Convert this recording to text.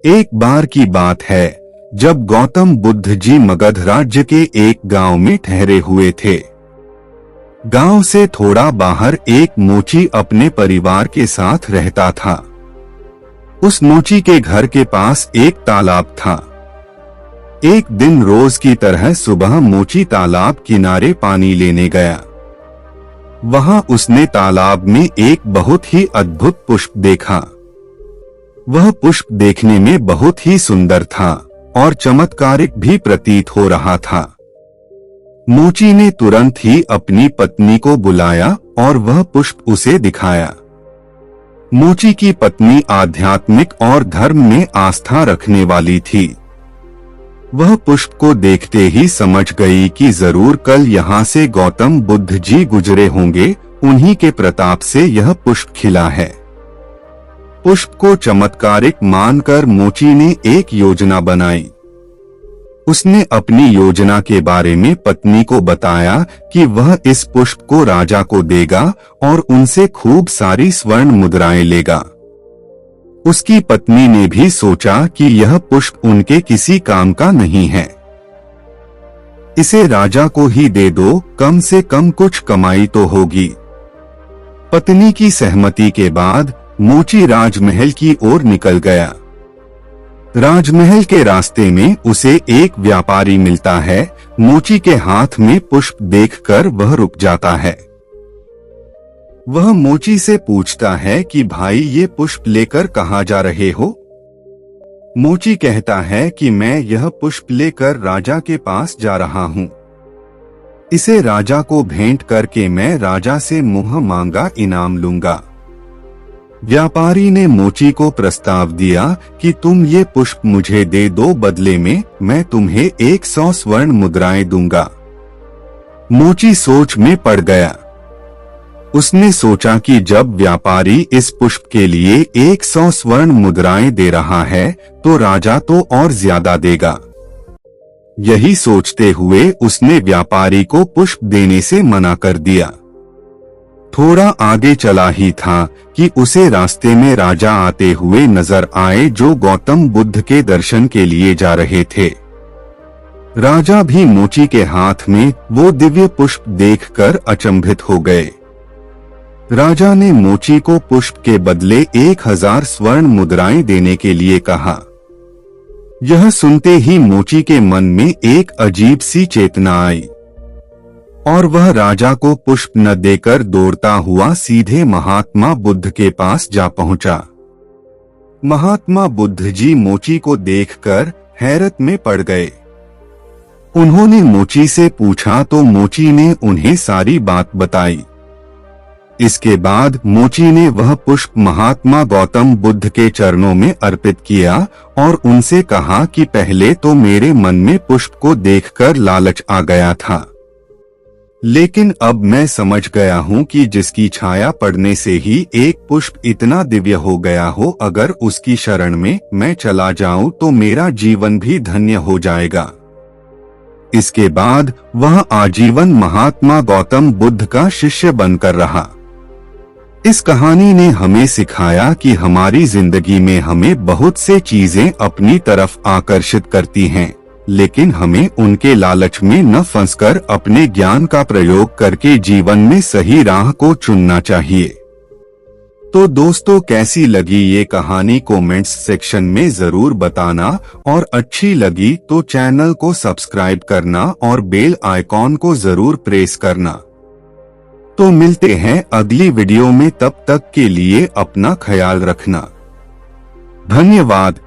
एक बार की बात है जब गौतम बुद्ध जी मगध राज्य के एक गांव में ठहरे हुए थे। गांव से थोड़ा बाहर एक मोची अपने परिवार के साथ रहता था। उस मोची के घर के पास एक तालाब था। एक दिन रोज की तरह सुबह मोची तालाब किनारे पानी लेने गया। वहां उसने तालाब में एक बहुत ही अद्भुत पुष्प देखा। वह पुष्प देखने में बहुत ही सुंदर था और चमत्कारिक भी प्रतीत हो रहा था। मोची ने तुरंत ही अपनी पत्नी को बुलाया और वह पुष्प उसे दिखाया। मोची की पत्नी आध्यात्मिक और धर्म में आस्था रखने वाली थी। वह पुष्प को देखते ही समझ गई कि जरूर कल यहाँ से गौतम बुद्ध जी गुजरे होंगे, उन्हीं के प्रताप से यह पुष्प खिला है। पुष्प को चमत्कारिक मानकर मोची ने एक योजना बनाई। उसने अपनी योजना के बारे में पत्नी को बताया कि वह इस पुष्प को राजा को देगा और उनसे खूब सारी स्वर्ण मुद्राएं लेगा। उसकी पत्नी ने भी सोचा कि यह पुष्प उनके किसी काम का नहीं है, इसे राजा को ही दे दो, कम से कम कुछ कमाई तो होगी। पत्नी की सहमति के बाद मोची राजमहल की ओर निकल गया। राजमहल के रास्ते में उसे एक व्यापारी मिलता है। मोची के हाथ में पुष्प देखकर वह रुक जाता है। वह मोची से पूछता है कि भाई ये पुष्प लेकर कहाँ जा रहे हो? मोची कहता है कि मैं यह पुष्प लेकर राजा के पास जा रहा हूँ। इसे राजा को भेंट करके मैं राजा से मुँह मांगा इनाम लूंगा। व्यापारी ने मोची को प्रस्ताव दिया कि तुम ये पुष्प मुझे दे दो, बदले में मैं तुम्हें 100 स्वर्ण मुद्राएं दूंगा। मोची सोच में पड़ गया। उसने सोचा कि जब व्यापारी इस पुष्प के लिए 100 स्वर्ण मुद्राएं दे रहा है तो राजा तो और ज्यादा देगा। यही सोचते हुए उसने व्यापारी को पुष्प देने से मना कर दिया। थोड़ा आगे चला ही था कि उसे रास्ते में राजा आते हुए नजर आए जो गौतम बुद्ध के दर्शन के लिए जा रहे थे। राजा भी मोची के हाथ में वो दिव्य पुष्प देखकर अचंभित हो गए। राजा ने मोची को पुष्प के बदले 1000 स्वर्ण मुद्राएं देने के लिए कहा। यह सुनते ही मोची के मन में एक अजीब सी चेतना आई और वह राजा को पुष्प न देकर दौड़ता हुआ सीधे महात्मा बुद्ध के पास जा पहुंचा। महात्मा बुद्ध जी मोची को देखकर हैरत में पड़ गए। उन्होंने मोची से पूछा तो मोची ने उन्हें सारी बात बताई। इसके बाद मोची ने वह पुष्प महात्मा गौतम बुद्ध के चरणों में अर्पित किया और उनसे कहा कि पहले तो मेरे मन में पुष्प को देखकर लालच आ गया था, लेकिन अब मैं समझ गया हूँ कि जिसकी छाया पड़ने से ही एक पुष्प इतना दिव्य हो गया हो, अगर उसकी शरण में मैं चला जाऊं तो मेरा जीवन भी धन्य हो जाएगा। इसके बाद वह आजीवन महात्मा गौतम बुद्ध का शिष्य बनकर रहा। इस कहानी ने हमें सिखाया कि हमारी जिंदगी में हमें बहुत से चीजें अपनी तरफ आकर्षित करती हैं, लेकिन हमें उनके लालच में न फंसकर अपने ज्ञान का प्रयोग करके जीवन में सही राह को चुनना चाहिए। तो दोस्तों, कैसी लगी ये कहानी कमेंट्स सेक्शन में जरूर बताना और अच्छी लगी तो चैनल को सब्सक्राइब करना और बेल आइकॉन को जरूर प्रेस करना। तो मिलते हैं अगली वीडियो में, तब तक के लिए अपना ख्याल रखना। धन्यवाद।